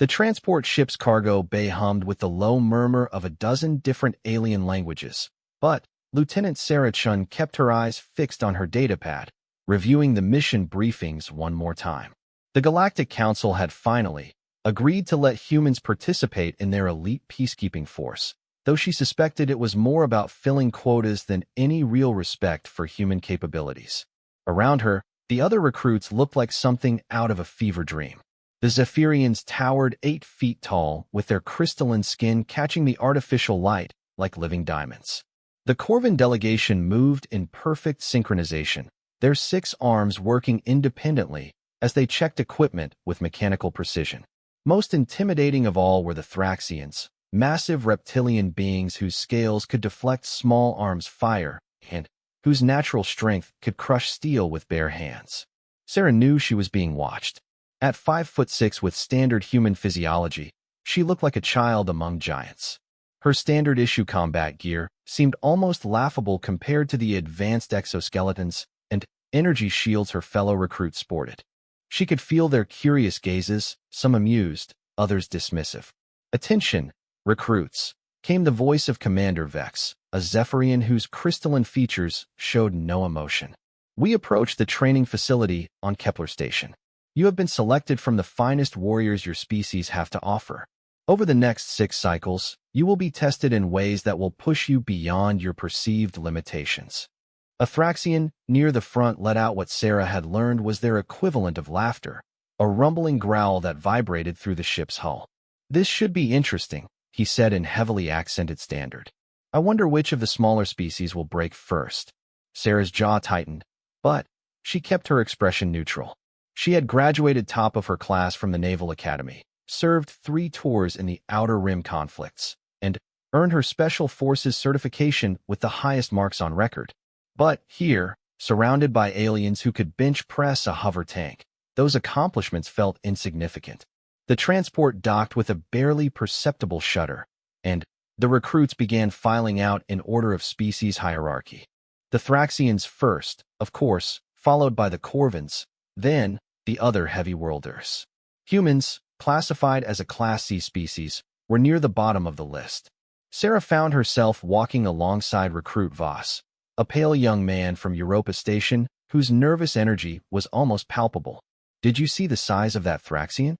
The transport ship's cargo bay hummed with the low murmur of a dozen different alien languages, but Lieutenant Sarah Chun kept her eyes fixed on her datapad, reviewing the mission briefings one more time. The Galactic Council had finally agreed to let humans participate in their elite peacekeeping force, though she suspected it was more about filling quotas than any real respect for human capabilities. Around her, the other recruits looked like something out of a fever dream. The Zephyrians towered 8 feet tall, with their crystalline skin catching the artificial light like living diamonds. The Corvin delegation moved in perfect synchronization, their 6 arms working independently as they checked equipment with mechanical precision. Most intimidating of all were the Thraxians, massive reptilian beings whose scales could deflect small arms' fire and whose natural strength could crush steel with bare hands. Sarah knew she was being watched. At 5'6" with standard human physiology, she looked like a child among giants. Her standard-issue combat gear seemed almost laughable compared to the advanced exoskeletons and energy shields her fellow recruits sported. She could feel their curious gazes, some amused, others dismissive. "Attention, recruits," came the voice of Commander Vex, a Zephyrian whose crystalline features showed no emotion. "We approach the training facility on Kepler Station. You have been selected from the finest warriors your species have to offer. Over the next 6 cycles, you will be tested in ways that will push you beyond your perceived limitations." A Thraxian near the front let out what Sarah had learned was their equivalent of laughter, a rumbling growl that vibrated through the ship's hull. "This should be interesting," he said in heavily accented standard. "I wonder which of the smaller species will break first." Sarah's jaw tightened, but she kept her expression neutral. She had graduated top of her class from the Naval Academy, served 3 tours in the Outer Rim conflicts, and earned her Special Forces certification with the highest marks on record. But here, surrounded by aliens who could bench press a hover tank, those accomplishments felt insignificant. The transport docked with a barely perceptible shudder, and the recruits began filing out in order of species hierarchy. The Thraxians first, of course, followed by the Corvins, then the other heavy worlders. Humans, classified as a Class C species, were near the bottom of the list. Sarah found herself walking alongside recruit Voss, a pale young man from Europa Station whose nervous energy was almost palpable. "Did you see the size of that Thraxian?"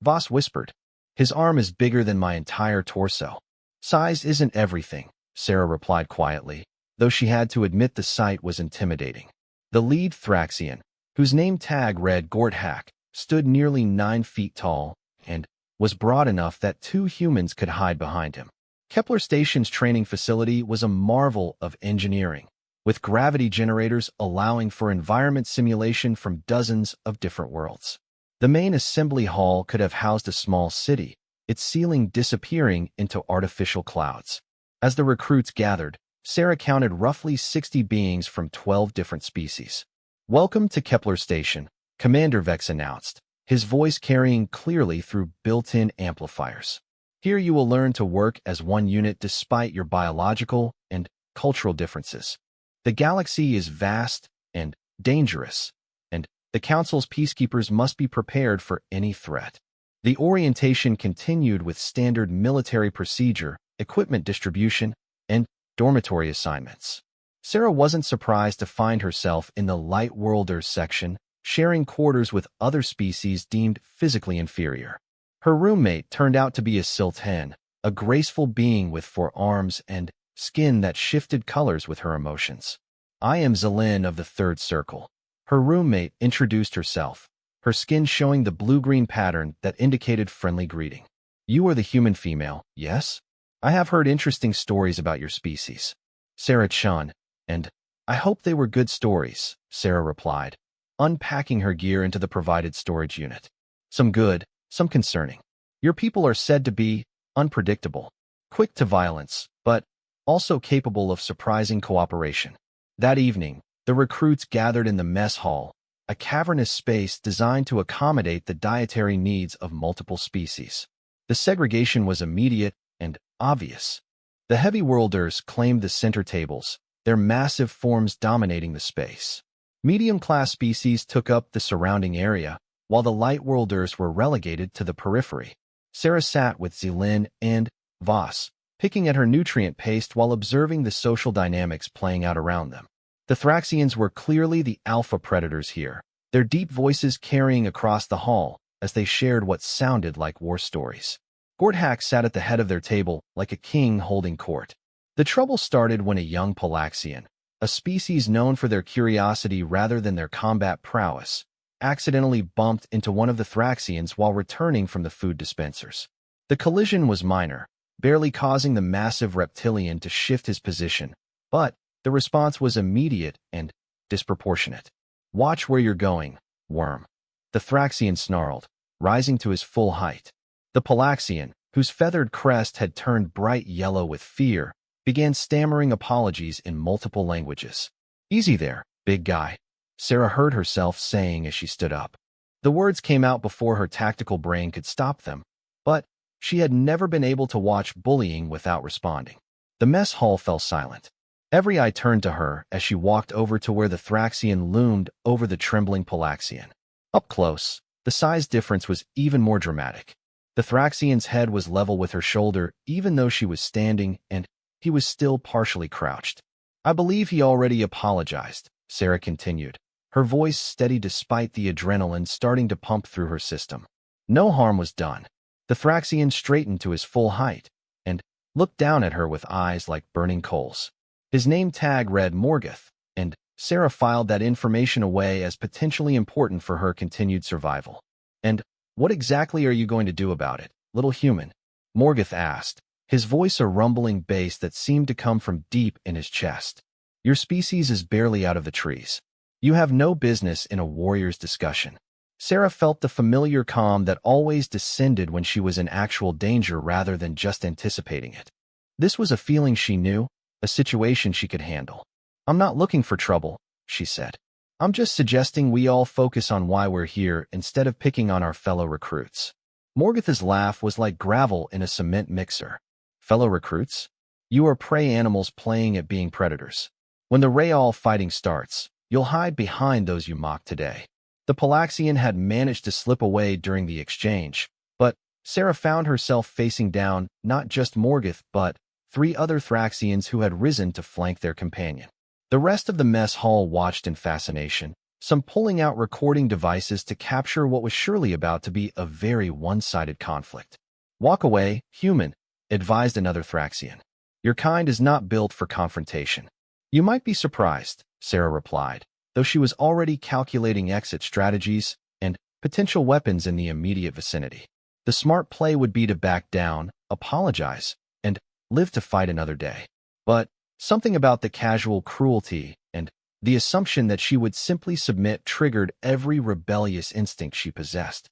Voss whispered. "His arm is bigger than my entire torso." "Size isn't everything," Sarah replied quietly, though she had to admit the sight was intimidating. The lead Thraxian, whose name tag read Gorthak, stood nearly 9 feet tall and was broad enough that 2 humans could hide behind him. Kepler Station's training facility was a marvel of engineering, with gravity generators allowing for environment simulation from dozens of different worlds. The main assembly hall could have housed a small city, its ceiling disappearing into artificial clouds. As the recruits gathered, Sarah counted roughly 60 beings from 12 different species. "Welcome to Kepler Station," Commander Vex announced, his voice carrying clearly through built-in amplifiers. "Here you will learn to work as one unit despite your biological and cultural differences. The galaxy is vast and dangerous, and the Council's peacekeepers must be prepared for any threat." The orientation continued with standard military procedure, equipment distribution, and dormitory assignments. Sarah wasn't surprised to find herself in the Light Worlders section, sharing quarters with other species deemed physically inferior. Her roommate turned out to be a Silten, a graceful being with 4 arms and skin that shifted colors with her emotions. "I am Zelin of the Third Circle." Her roommate introduced herself, her skin showing the blue-green pattern that indicated friendly greeting. "You are the human female, yes? I have heard interesting stories about your species." Sarah Chun, and "I hope they were good stories," Sarah replied, unpacking her gear into the provided storage unit. "Some good, some concerning. Your people are said to be unpredictable, quick to violence, but also capable of surprising cooperation." That evening, the recruits gathered in the mess hall, a cavernous space designed to accommodate the dietary needs of multiple species. The segregation was immediate and obvious. The heavy worlders claimed the center tables, their massive forms dominating the space. Medium-class species took up the surrounding area, while the light worlders were relegated to the periphery. Sarah sat with Zelin and Voss, picking at her nutrient paste while observing the social dynamics playing out around them. The Thraxians were clearly the alpha predators here, their deep voices carrying across the hall as they shared what sounded like war stories. Gorthak sat at the head of their table like a king holding court. The trouble started when a young Palaxian, a species known for their curiosity rather than their combat prowess, accidentally bumped into one of the Thraxians while returning from the food dispensers. The collision was minor, barely causing the massive reptilian to shift his position, but the response was immediate and disproportionate. "Watch where you're going, worm," the Thraxian snarled, rising to his full height. The Palaxian, whose feathered crest had turned bright yellow with fear, began stammering apologies in multiple languages. "Easy there, big guy," Sarah heard herself saying as she stood up. The words came out before her tactical brain could stop them, but she had never been able to watch bullying without responding. The mess hall fell silent. Every eye turned to her as she walked over to where the Thraxian loomed over the trembling Palaxian. Up close, the size difference was even more dramatic. The Thraxian's head was level with her shoulder, even though she was standing, and he was still partially crouched. "I believe he already apologized," Sarah continued, her voice steady despite the adrenaline starting to pump through her system. No harm was done. The Thraxian straightened to his full height and looked down at her with eyes like burning coals. His name tag read Morgoth, and Sarah filed that information away as potentially important for her continued survival. "And what exactly are you going to do about it, little human?" Morgoth asked, his voice a rumbling bass that seemed to come from deep in his chest. "Your species is barely out of the trees. You have no business in a warrior's discussion." Sarah felt the familiar calm that always descended when she was in actual danger rather than just anticipating it. This was a feeling she knew, a situation she could handle. "I'm not looking for trouble," she said. "I'm just suggesting we all focus on why we're here instead of picking on our fellow recruits." Morgoth's laugh was like gravel in a cement mixer. "Fellow recruits? You are prey animals playing at being predators. When the Real fighting starts, you'll hide behind those you mock today." The Palaxian had managed to slip away during the exchange, but Sarah found herself facing down not just Morgoth but 3 other Thraxians who had risen to flank their companion. The rest of the mess hall watched in fascination, some pulling out recording devices to capture what was surely about to be a very one-sided conflict. "Walk away, human," advised another Thraxian. "Your kind is not built for confrontation." "You might be surprised," Sarah replied, though she was already calculating exit strategies and potential weapons in the immediate vicinity. The smart play would be to back down, apologize, and live to fight another day. But something about the casual cruelty and the assumption that she would simply submit triggered every rebellious instinct she possessed.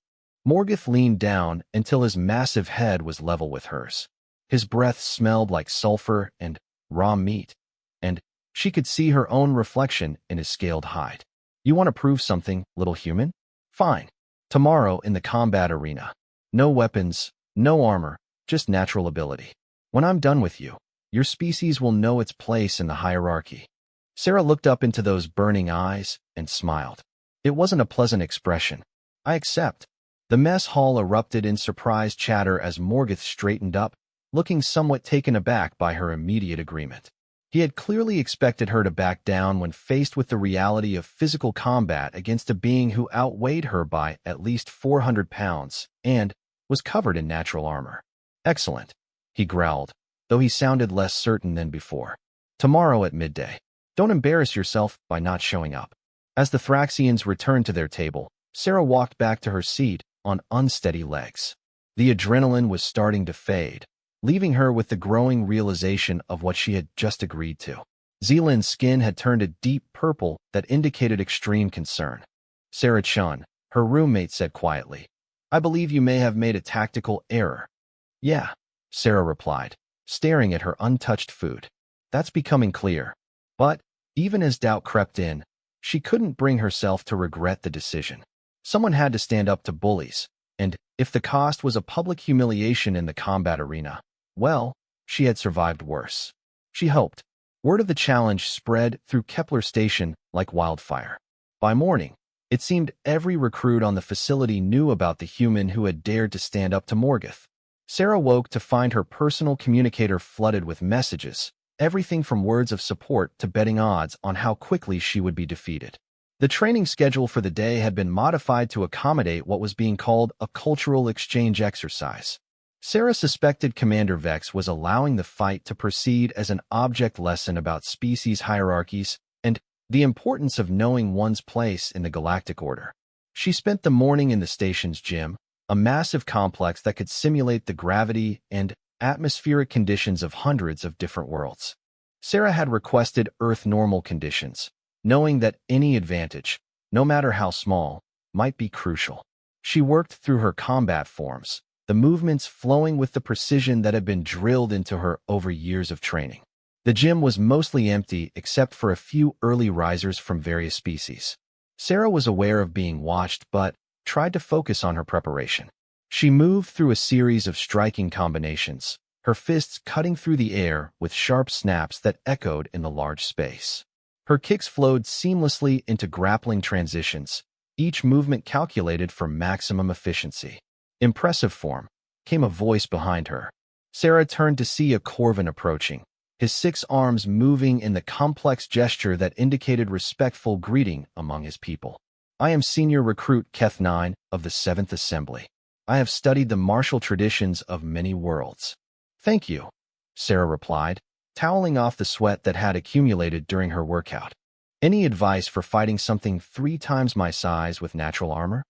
Morgoth leaned down until his massive head was level with hers. His breath smelled like sulfur and raw meat, and she could see her own reflection in his scaled hide. "You want to prove something, little human? Fine. Tomorrow in the combat arena. No weapons, no armor, just natural ability. When I'm done with you, your species will know its place in the hierarchy." Sarah looked up into those burning eyes and smiled. It wasn't a pleasant expression. "I accept." The mess hall erupted in surprised chatter as Morgoth straightened up, looking somewhat taken aback by her immediate agreement. He had clearly expected her to back down when faced with the reality of physical combat against a being who outweighed her by at least 400 pounds and was covered in natural armor. "Excellent," he growled, though he sounded less certain than before. "Tomorrow at midday. Don't embarrass yourself by not showing up." As the Thraxians returned to their table, Sarah walked back to her seat on unsteady legs. The adrenaline was starting to fade, leaving her with the growing realization of what she had just agreed to. Zealand's skin had turned a deep purple that indicated extreme concern. "Sarah Chun," her roommate said quietly, "I believe you may have made a tactical error." "Yeah," Sarah replied, staring at her untouched food. "That's becoming clear." But even as doubt crept in, she couldn't bring herself to regret the decision. Someone had to stand up to bullies, and if the cost was a public humiliation in the combat arena, well, she had survived worse. She hoped. Word of the challenge spread through Kepler Station like wildfire. By morning, it seemed every recruit on the facility knew about the human who had dared to stand up to Morgoth, Sarah woke to find her personal communicator flooded with messages, everything from words of support to betting odds on how quickly she would be defeated. The training schedule for the day had been modified to accommodate what was being called a cultural exchange exercise. Sarah suspected Commander Vex was allowing the fight to proceed as an object lesson about species hierarchies and the importance of knowing one's place in the galactic order. She spent the morning in the station's gym, a massive complex that could simulate the gravity and atmospheric conditions of hundreds of different worlds. Sarah had requested Earth normal conditions, knowing that any advantage, no matter how small, might be crucial. She worked through her combat forms, the movements flowing with the precision that had been drilled into her over years of training. The gym was mostly empty except for a few early risers from various species. Sarah was aware of being watched but tried to focus on her preparation. She moved through a series of striking combinations, her fists cutting through the air with sharp snaps that echoed in the large space. Her kicks flowed seamlessly into grappling transitions, each movement calculated for maximum efficiency. Impressive form, came a voice behind her. Sarah turned to see a Corvin approaching, his 6 arms moving in the complex gesture that indicated respectful greeting among his people. I am Senior Recruit Keth 9 of the 7th Assembly. I have studied the martial traditions of many worlds. Thank you, Sarah replied, toweling off the sweat that had accumulated during her workout. Any advice for fighting something 3 times my size with natural armor?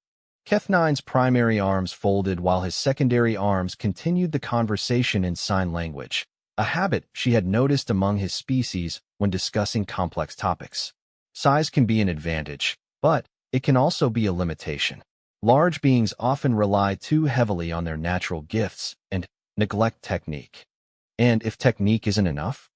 Keth 9's primary arms folded while his secondary arms continued the conversation in sign language, a habit she had noticed among his species when discussing complex topics. Size can be an advantage, but it can also be a limitation. Large beings often rely too heavily on their natural gifts and neglect technique. And if technique isn't enough,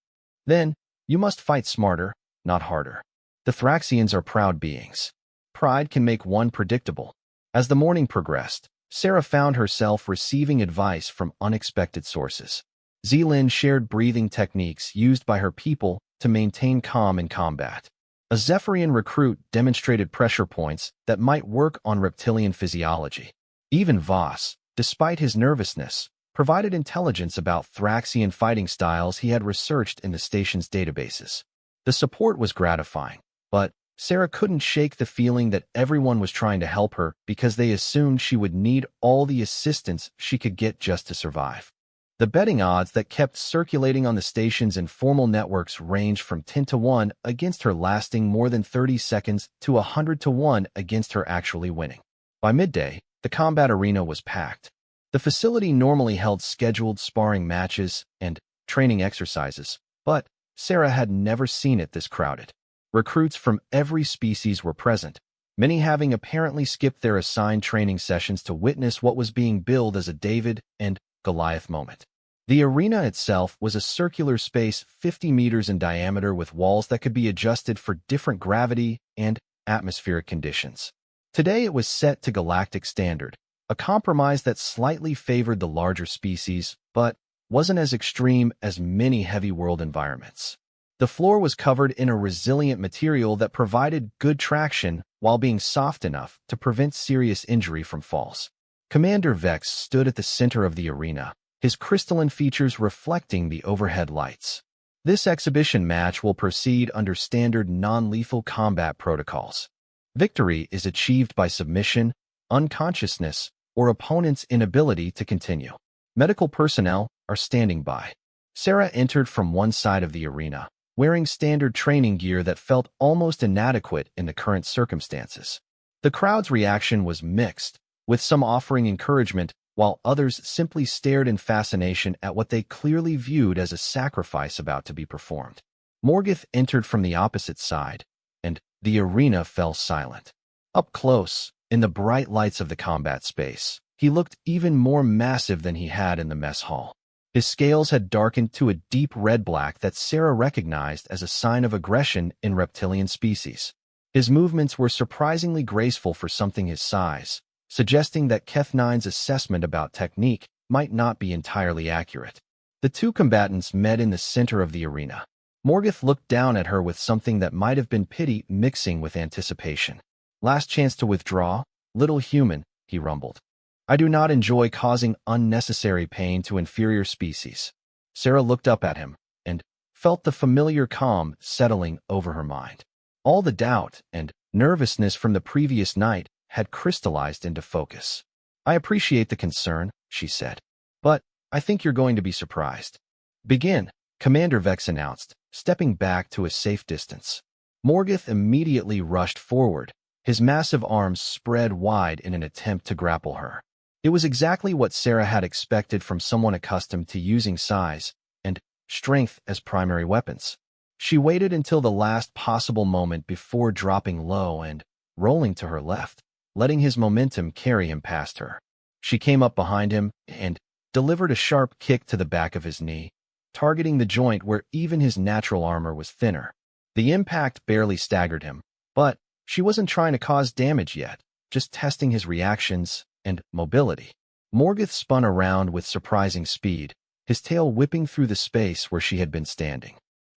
then you must fight smarter, not harder. The Thraxians are proud beings. Pride can make one predictable. As the morning progressed, Sarah found herself receiving advice from unexpected sources. Zelin shared breathing techniques used by her people to maintain calm in combat. A Zephyrian recruit demonstrated pressure points that might work on reptilian physiology. Even Voss, despite his nervousness, provided intelligence about Thraxian fighting styles he had researched in the station's databases. The support was gratifying, but Sarah couldn't shake the feeling that everyone was trying to help her because they assumed she would need all the assistance she could get just to survive. The betting odds that kept circulating on the station's informal networks ranged from 10 to 1 against her lasting more than 30 seconds to 100 to 1 against her actually winning. By midday, the combat arena was packed. The facility normally held scheduled sparring matches and training exercises, but Sarah had never seen it this crowded. Recruits from every species were present, many having apparently skipped their assigned training sessions to witness what was being billed as a David and Goliath moment. The arena itself was a circular space 50 meters in diameter with walls that could be adjusted for different gravity and atmospheric conditions. Today it was set to galactic standard, a compromise that slightly favored the larger species, but wasn't as extreme as many heavy world environments. The floor was covered in a resilient material that provided good traction while being soft enough to prevent serious injury from falls. Commander Vex stood at the center of the arena, his crystalline features reflecting the overhead lights. This exhibition match will proceed under standard non-lethal combat protocols. Victory is achieved by submission, unconsciousness, or opponent's inability to continue. Medical personnel are standing by. Sarah entered from one side of the arena, wearing standard training gear that felt almost inadequate in the current circumstances. The crowd's reaction was mixed, with some offering encouragement while others simply stared in fascination at what they clearly viewed as a sacrifice about to be performed. Morgoth entered from the opposite side, and the arena fell silent. Up close, in the bright lights of the combat space, he looked even more massive than he had in the mess hall. His scales had darkened to a deep red-black that Sarah recognized as a sign of aggression in reptilian species. His movements were surprisingly graceful for something his size, suggesting that Keth 9's assessment about technique might not be entirely accurate. The two combatants met in the center of the arena. Morgoth looked down at her with something that might have been pity mixing with anticipation. "Last chance to withdraw, little human," he rumbled. I do not enjoy causing unnecessary pain to inferior species. Sarah looked up at him and felt the familiar calm settling over her mind. All the doubt and nervousness from the previous night had crystallized into focus. I appreciate the concern, she said, but I think you're going to be surprised. Begin, Commander Vex announced, stepping back to a safe distance. Morgoth immediately rushed forward, his massive arms spread wide in an attempt to grapple her. It was exactly what Sarah had expected from someone accustomed to using size and strength as primary weapons. She waited until the last possible moment before dropping low and rolling to her left, letting his momentum carry him past her. She came up behind him and delivered a sharp kick to the back of his knee, targeting the joint where even his natural armor was thinner. The impact barely staggered him, but she wasn't trying to cause damage yet, just testing his reactions and mobility. Morgoth spun around with surprising speed, his tail whipping through the space where she had been standing.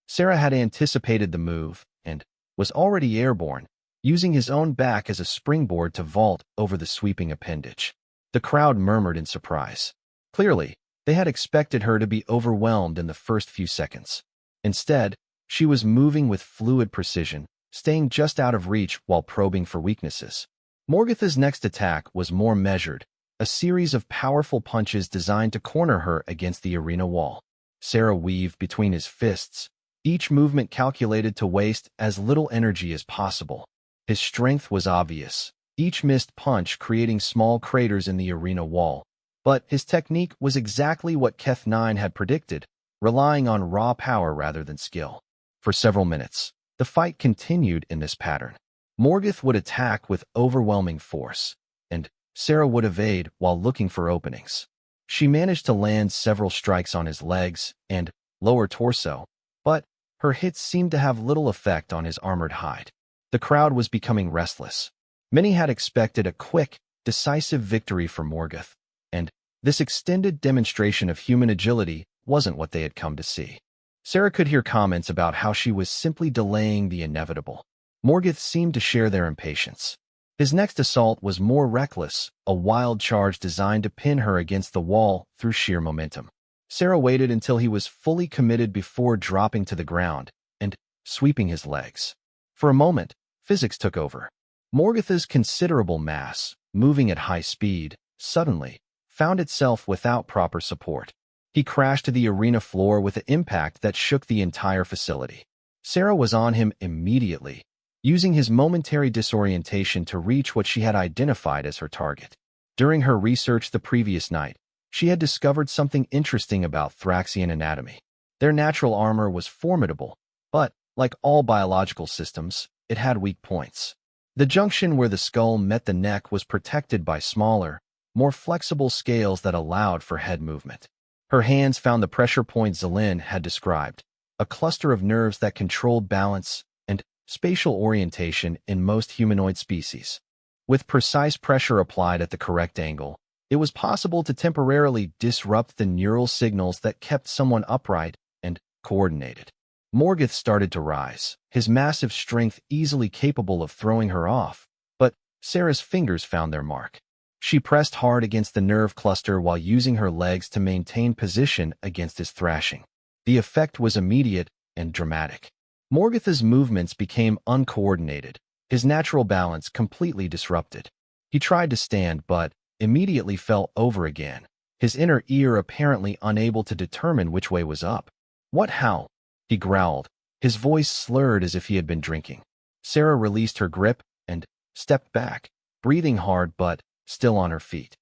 Sarah had anticipated the move and was already airborne, using his own back as a springboard to vault over the sweeping appendage. The crowd murmured in surprise. Clearly, they had expected her to be overwhelmed in the first few seconds. Instead, she was moving with fluid precision, staying just out of reach while probing for weaknesses. Morgoth's next attack was more measured, a series of powerful punches designed to corner her against the arena wall. Sarah weaved between his fists, each movement calculated to waste as little energy as possible. His strength was obvious, each missed punch creating small craters in the arena wall. But his technique was exactly what Keth 9 had predicted, relying on raw power rather than skill. For several minutes, the fight continued in this pattern. Morgoth would attack with overwhelming force, and Sarah would evade while looking for openings. She managed to land several strikes on his legs and lower torso, but her hits seemed to have little effect on his armored hide. The crowd was becoming restless. Many had expected a quick, decisive victory for Morgoth, and this extended demonstration of human agility wasn't what they had come to see. Sarah could hear comments about how she was simply delaying the inevitable. Morgoth seemed to share their impatience. His next assault was more reckless, a wild charge designed to pin her against the wall through sheer momentum. Sarah waited until he was fully committed before dropping to the ground and sweeping his legs. For a moment, physics took over. Morgoth's considerable mass, moving at high speed, suddenly found itself without proper support. He crashed to the arena floor with an impact that shook the entire facility. Sarah was on him immediately, using his momentary disorientation to reach what she had identified as her target. During her research the previous night, she had discovered something interesting about Thraxian anatomy. Their natural armor was formidable, but, like all biological systems, it had weak points. The junction where the skull met the neck was protected by smaller, more flexible scales that allowed for head movement. Her hands found the pressure point Zelyn had described, a cluster of nerves that controlled balance and spatial orientation in most humanoid species. With precise pressure applied at the correct angle, it was possible to temporarily disrupt the neural signals that kept someone upright and coordinated. Morgoth started to rise, his massive strength easily capable of throwing her off, but Sarah's fingers found their mark. She pressed hard against the nerve cluster while using her legs to maintain position against his thrashing. The effect was immediate and dramatic. Morgoth's movements became uncoordinated, his natural balance completely disrupted. He tried to stand but immediately fell over again, his inner ear apparently unable to determine which way was up. "What how?" he growled, his voice slurred as if he had been drinking. Sarah released her grip and stepped back, breathing hard but still on her feet.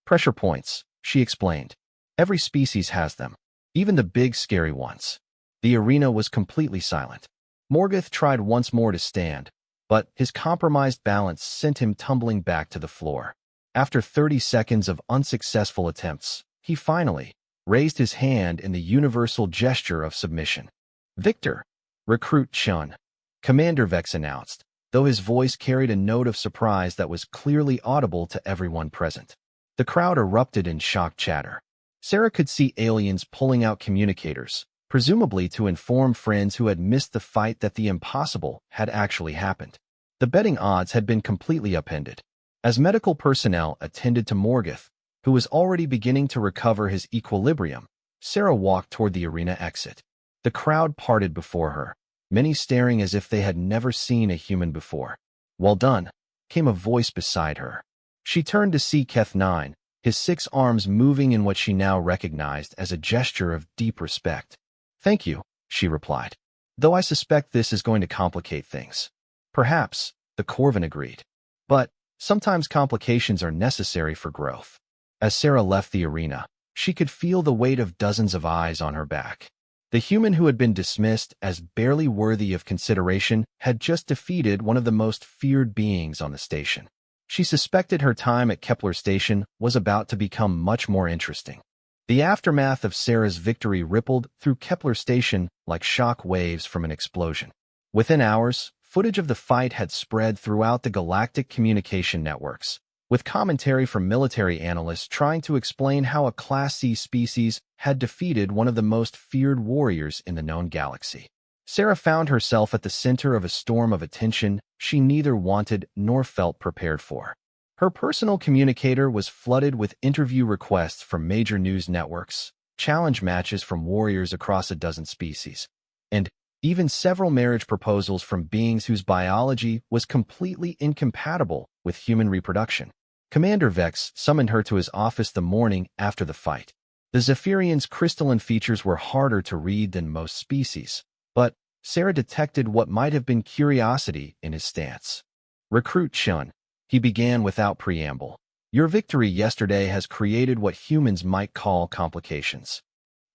"Pressure points," she explained. "Every species has them, even the big scary ones." The arena was completely silent. Morgoth tried once more to stand, but his compromised balance sent him tumbling back to the floor. After 30 seconds of unsuccessful attempts, he finally raised his hand in the universal gesture of submission. "Victor!" Recruit Chun, Commander Vex announced, though his voice carried a note of surprise that was clearly audible to everyone present. The crowd erupted in shocked chatter. Sarah could see aliens pulling out communicators, presumably to inform friends who had missed the fight that the impossible had actually happened. The betting odds had been completely upended. As medical personnel attended to Morgoth, who was already beginning to recover his equilibrium, Sarah walked toward the arena exit. The crowd parted before her, many staring as if they had never seen a human before. "Well done," came a voice beside her. She turned to see Keth 9, his 6 arms moving in what she now recognized as a gesture of deep respect. "Thank you," she replied, "though I suspect this is going to complicate things." "Perhaps," the Corvin agreed. "But sometimes complications are necessary for growth." As Sarah left the arena, she could feel the weight of dozens of eyes on her back. The human who had been dismissed as barely worthy of consideration had just defeated one of the most feared beings on the station. She suspected her time at Kepler Station was about to become much more interesting. The aftermath of Sarah's victory rippled through Kepler Station like shock waves from an explosion. Within hours, footage of the fight had spread throughout the galactic communication networks, with commentary from military analysts trying to explain how a Class C species had defeated one of the most feared warriors in the known galaxy. Sarah found herself at the center of a storm of attention she neither wanted nor felt prepared for. Her personal communicator was flooded with interview requests from major news networks, challenge matches from warriors across a dozen species, and even several marriage proposals from beings whose biology was completely incompatible with human reproduction. Commander Vex summoned her to his office the morning after the fight. The Zephyrian's crystalline features were harder to read than most species, but Sarah detected what might have been curiosity in his stance. "Recruit Chun," he began without preamble. "Your victory yesterday has created what humans might call complications.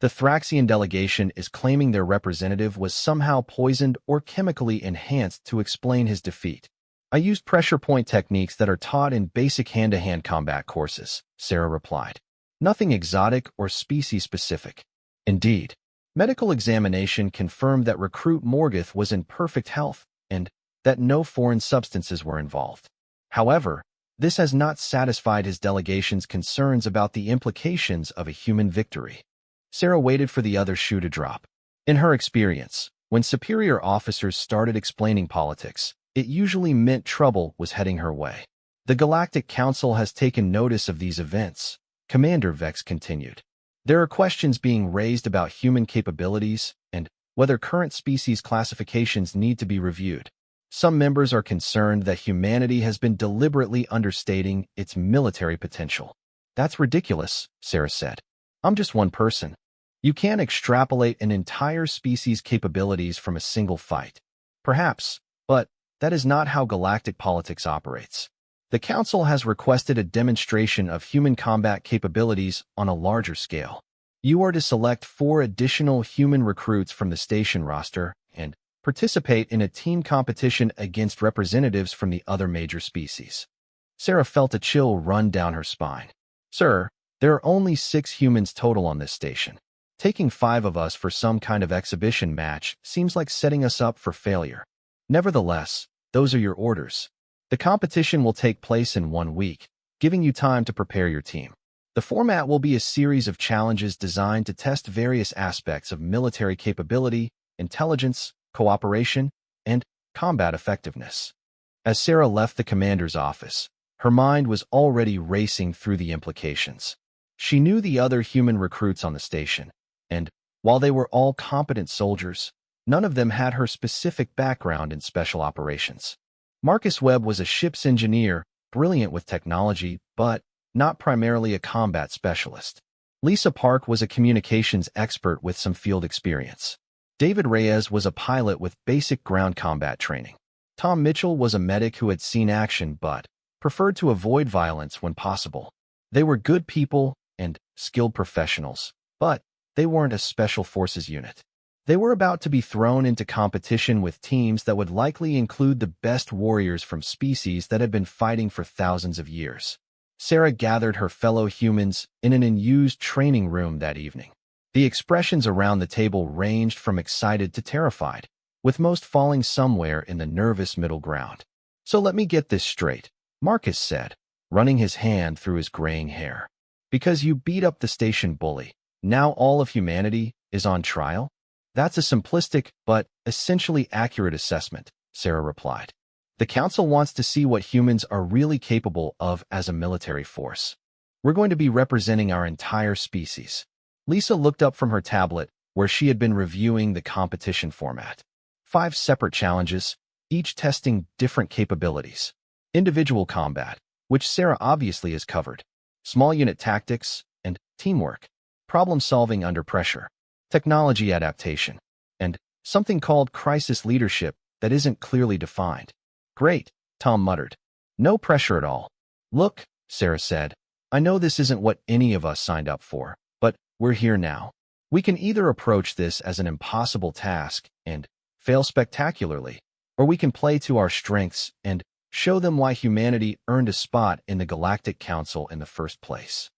The Thraxian delegation is claiming their representative was somehow poisoned or chemically enhanced to explain his defeat. I used pressure point techniques that are taught in basic hand-to-hand combat courses," Sarah replied. "Nothing exotic or species-specific." Indeed, medical examination confirmed that Recruit Morgoth was in perfect health and that no foreign substances were involved. However, this has not satisfied his delegation's concerns about the implications of a human victory. Sarah waited for the other shoe to drop. In her experience, when superior officers started explaining politics, it usually meant trouble was heading her way. "The Galactic Council has taken notice of these events," Commander Vex continued. "There are questions being raised about human capabilities and whether current species classifications need to be reviewed. Some members are concerned that humanity has been deliberately understating its military potential." "That's ridiculous," Sarah said. "I'm just one person. You can't extrapolate an entire species' capabilities from a single fight." "Perhaps, but that is not how galactic politics operates. The Council has requested a demonstration of human combat capabilities on a larger scale. You are to select 4 additional human recruits from the station roster and participate in a team competition against representatives from the other major species." Sarah felt a chill run down her spine. "Sir, there are only 6 humans total on this station. Taking 5 of us for some kind of exhibition match seems like setting us up for failure. Nevertheless, those are your orders. The competition will take place in 1 week, giving you time to prepare your team. The format will be a series of challenges designed to test various aspects of military capability, intelligence, cooperation, and combat effectiveness." As Sarah left the commander's office, her mind was already racing through the implications. She knew the other human recruits on the station, and while they were all competent soldiers, none of them had her specific background in special operations. Marcus Webb was a ship's engineer, brilliant with technology, but not primarily a combat specialist. Lisa Park was a communications expert with some field experience. David Reyes was a pilot with basic ground combat training. Tom Mitchell was a medic who had seen action but preferred to avoid violence when possible. They were good people and skilled professionals, but they weren't a special forces unit. They were about to be thrown into competition with teams that would likely include the best warriors from species that had been fighting for thousands of years. Sarah gathered her fellow humans in an unused training room that evening. The expressions around the table ranged from excited to terrified, with most falling somewhere in the nervous middle ground. "So let me get this straight," Marcus said, running his hand through his graying hair. "Because you beat up the station bully, now all of humanity is on trial?" "That's a simplistic but essentially accurate assessment," Sarah replied. The Council wants to see what humans are really capable of as a military force. We're going to be representing our entire species. Lisa looked up from her tablet, where she had been reviewing the competition format. 5 separate challenges, each testing different capabilities. Individual combat, which Sarah obviously has covered. Small unit tactics and teamwork. Problem-solving under pressure. Technology adaptation. And something called crisis leadership that isn't clearly defined. Great, Tom muttered. No pressure at all. Look, Sarah said. I know this isn't what any of us signed up for, but we're here now. We can either approach this as an impossible task and fail spectacularly, or we can play to our strengths and show them why humanity earned a spot in the Galactic Council in the first place.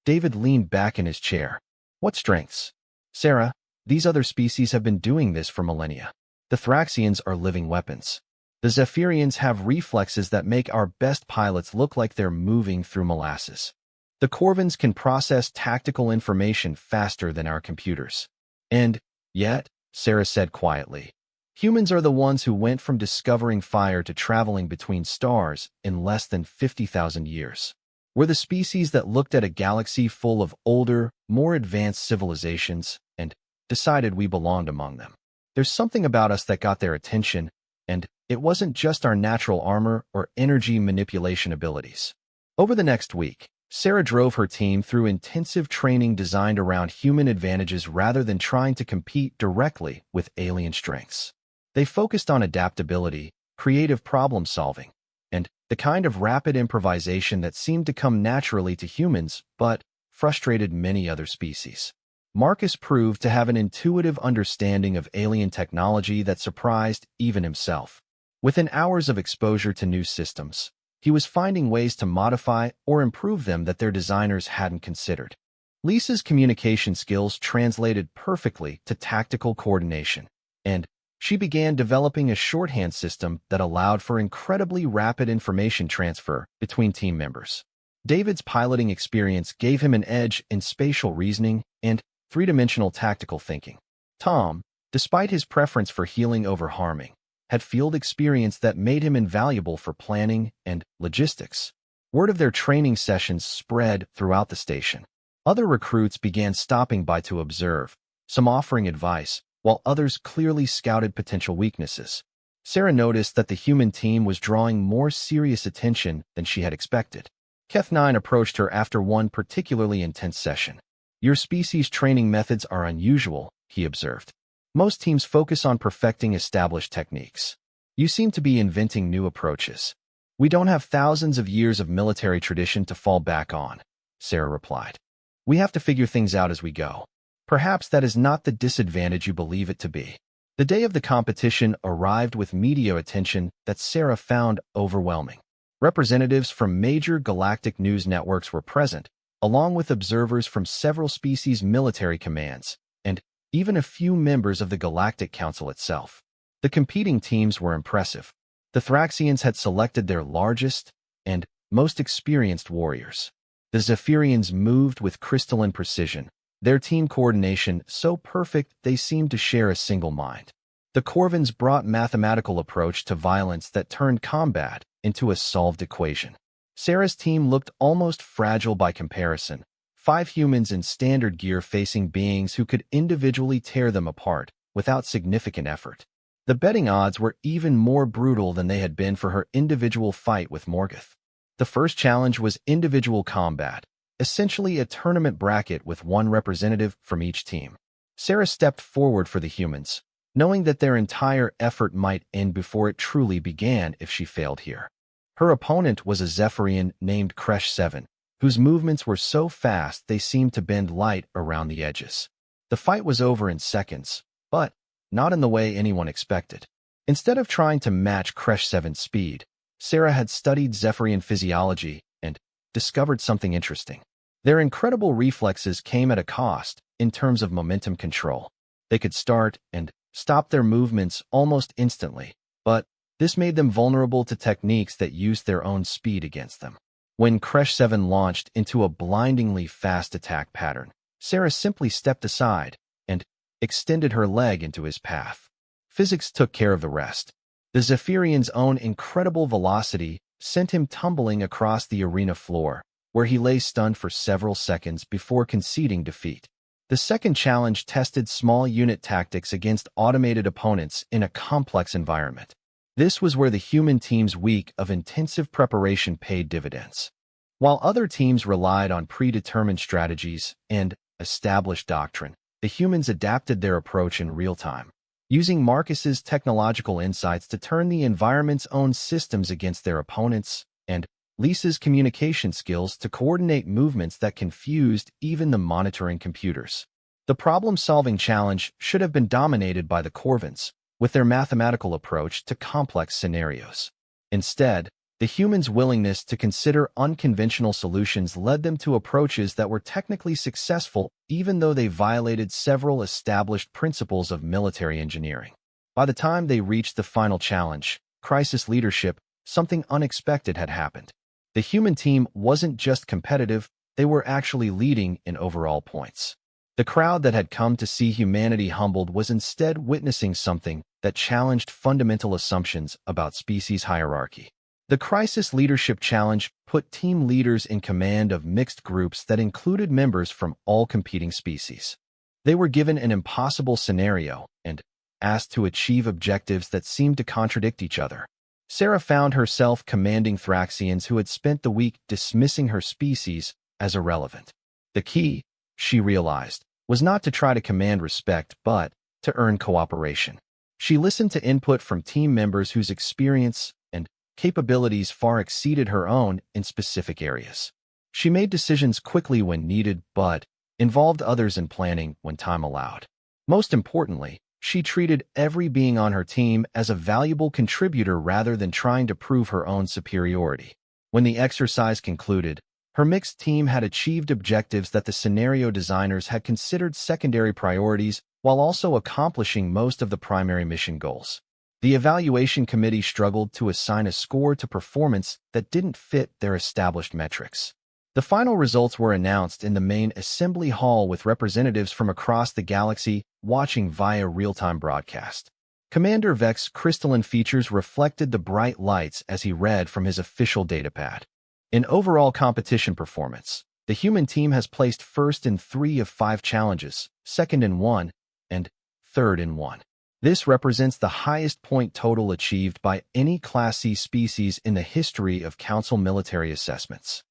David leaned back in his chair. What strengths? Sarah, these other species have been doing this for millennia. The Thraxians are living weapons. The Zephyrians have reflexes that make our best pilots look like they're moving through molasses. The Corvins can process tactical information faster than our computers. And yet, Sarah said quietly, humans are the ones who went from discovering fire to traveling between stars in less than 50,000 years. We're the species that looked at a galaxy full of older, more advanced civilizations and decided we belonged among them. There's something about us that got their attention, and it wasn't just our natural armor or energy manipulation abilities. Over the next week, Sarah drove her team through intensive training designed around human advantages rather than trying to compete directly with alien strengths. They focused on adaptability, creative problem-solving, and the kind of rapid improvisation that seemed to come naturally to humans but frustrated many other species. Marcus proved to have an intuitive understanding of alien technology that surprised even himself. Within hours of exposure to new systems, he was finding ways to modify or improve them that their designers hadn't considered. Lisa's communication skills translated perfectly to tactical coordination, and she began developing a shorthand system that allowed for incredibly rapid information transfer between team members. David's piloting experience gave him an edge in spatial reasoning and three-dimensional tactical thinking. Tom, despite his preference for healing over harming, had field experience that made him invaluable for planning and logistics. Word of their training sessions spread throughout the station. Other recruits began stopping by to observe, some offering advice, while others clearly scouted potential weaknesses. Sarah noticed that the human team was drawing more serious attention than she had expected. Keth9 approached her after one particularly intense session. Your species' training methods are unusual, he observed. Most teams focus on perfecting established techniques. You seem to be inventing new approaches. We don't have thousands of years of military tradition to fall back on, Sarah replied. We have to figure things out as we go. Perhaps that is not the disadvantage you believe it to be. The day of the competition arrived with media attention that Sarah found overwhelming. Representatives from major galactic news networks were present, along with observers from several species' military commands, and even a few members of the Galactic Council itself. The competing teams were impressive. The Thraxians had selected their largest and most experienced warriors. The Zephyrians moved with crystalline precision, their team coordination so perfect they seemed to share a single mind. The Corvins brought mathematical approach to violence that turned combat into a solved equation. Sarah's team looked almost fragile by comparison, 5 humans in standard gear facing beings who could individually tear them apart without significant effort. The betting odds were even more brutal than they had been for her individual fight with Morgoth. The first challenge was individual combat, essentially a tournament bracket with one representative from each team. Sarah stepped forward for the humans, knowing that their entire effort might end before it truly began if she failed here. Her opponent was a Zephyrian named Kresh 7, whose movements were so fast they seemed to bend light around the edges. The fight was over in seconds, but not in the way anyone expected. Instead of trying to match Kresh 7's speed, Sarah had studied Zephyrian physiology and discovered something interesting. Their incredible reflexes came at a cost in terms of momentum control. They could start and stop their movements almost instantly, but this made them vulnerable to techniques that used their own speed against them. When Kresh 7 launched into a blindingly fast attack pattern, Sarah simply stepped aside and extended her leg into his path. Physics took care of the rest. The Zephyrian's own incredible velocity sent him tumbling across the arena floor, where he lay stunned for several seconds before conceding defeat. The second challenge tested small unit tactics against automated opponents in a complex environment. This was where the human team's week of intensive preparation paid dividends. While other teams relied on predetermined strategies and established doctrine, the humans adapted their approach in real time, using Marcus's technological insights to turn the environment's own systems against their opponents, and Lisa's communication skills to coordinate movements that confused even the monitoring computers. The problem-solving challenge should have been dominated by the Corvins, with their mathematical approach to complex scenarios. Instead, the humans' willingness to consider unconventional solutions led them to approaches that were technically successful even though they violated several established principles of military engineering. By the time they reached the final challenge, Crisis Leadership, something unexpected had happened. The human team wasn't just competitive, they were actually leading in overall points. The crowd that had come to see humanity humbled was instead witnessing something that challenged fundamental assumptions about species hierarchy. The Crisis Leadership Challenge put team leaders in command of mixed groups that included members from all competing species. They were given an impossible scenario and asked to achieve objectives that seemed to contradict each other. Sarah found herself commanding Thraxians who had spent the week dismissing her species as irrelevant. The key, she realized, was not to try to command respect but to earn cooperation. She listened to input from team members whose experience and capabilities far exceeded her own in specific areas. She made decisions quickly when needed but involved others in planning when time allowed. Most importantly, she treated every being on her team as a valuable contributor rather than trying to prove her own superiority. When the exercise concluded, her mixed team had achieved objectives that the scenario designers had considered secondary priorities while also accomplishing most of the primary mission goals. The evaluation committee struggled to assign a score to performance that didn't fit their established metrics. The final results were announced in the main assembly hall with representatives from across the galaxy watching via real-time broadcast. Commander Vex's crystalline features reflected the bright lights as he read from his official datapad. In overall competition performance, the human team has placed first in 3 of 5 challenges, second in 1, and third in 1. This represents the highest point total achieved by any Class C species in the history of Council military assessments.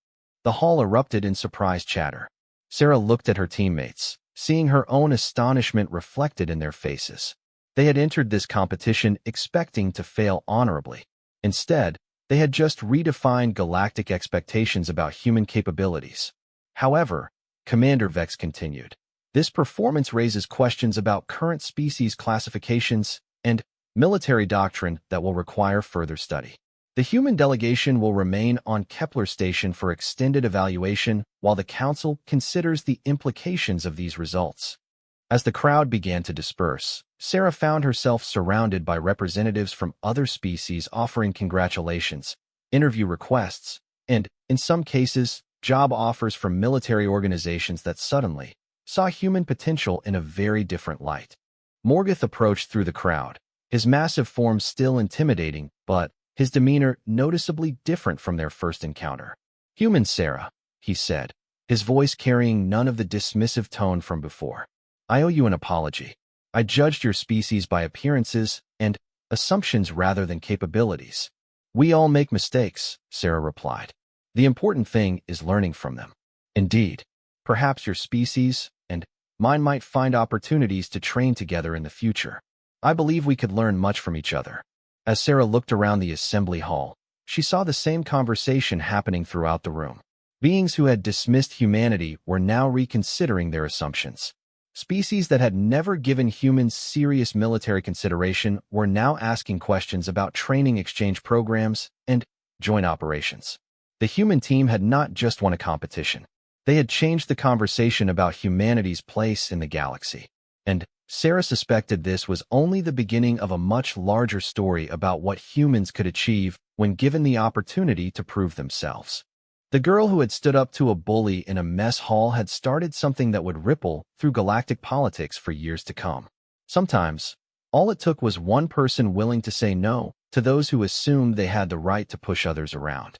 The hall erupted in surprised chatter. Sarah looked at her teammates, seeing her own astonishment reflected in their faces. They had entered this competition expecting to fail honorably. Instead, they had just redefined galactic expectations about human capabilities. However, Commander Vex continued, this performance raises questions about current species classifications and military doctrine that will require further study. The human delegation will remain on Kepler Station for extended evaluation while the Council considers the implications of these results. As the crowd began to disperse, Sarah found herself surrounded by representatives from other species offering congratulations, interview requests, and, in some cases, job offers from military organizations that suddenly saw human potential in a very different light. Morgoth approached through the crowd, his massive form still intimidating, but his demeanor noticeably different from their first encounter. Human Sarah, he said, his voice carrying none of the dismissive tone from before. I owe you an apology. I judged your species by appearances and assumptions rather than capabilities. We all make mistakes, Sarah replied. The important thing is learning from them. Indeed, perhaps your species and mine might find opportunities to train together in the future. I believe we could learn much from each other. As Sarah looked around the assembly hall, she saw the same conversation happening throughout the room. Beings who had dismissed humanity were now reconsidering their assumptions. Species that had never given humans serious military consideration were now asking questions about training exchange programs and joint operations. The human team had not just won a competition. They had changed the conversation about humanity's place in the galaxy. And Sarah suspected this was only the beginning of a much larger story about what humans could achieve when given the opportunity to prove themselves. The girl who had stood up to a bully in a mess hall had started something that would ripple through galactic politics for years to come. Sometimes, All it took was one person willing to say no to those who assumed they had the right to push others around.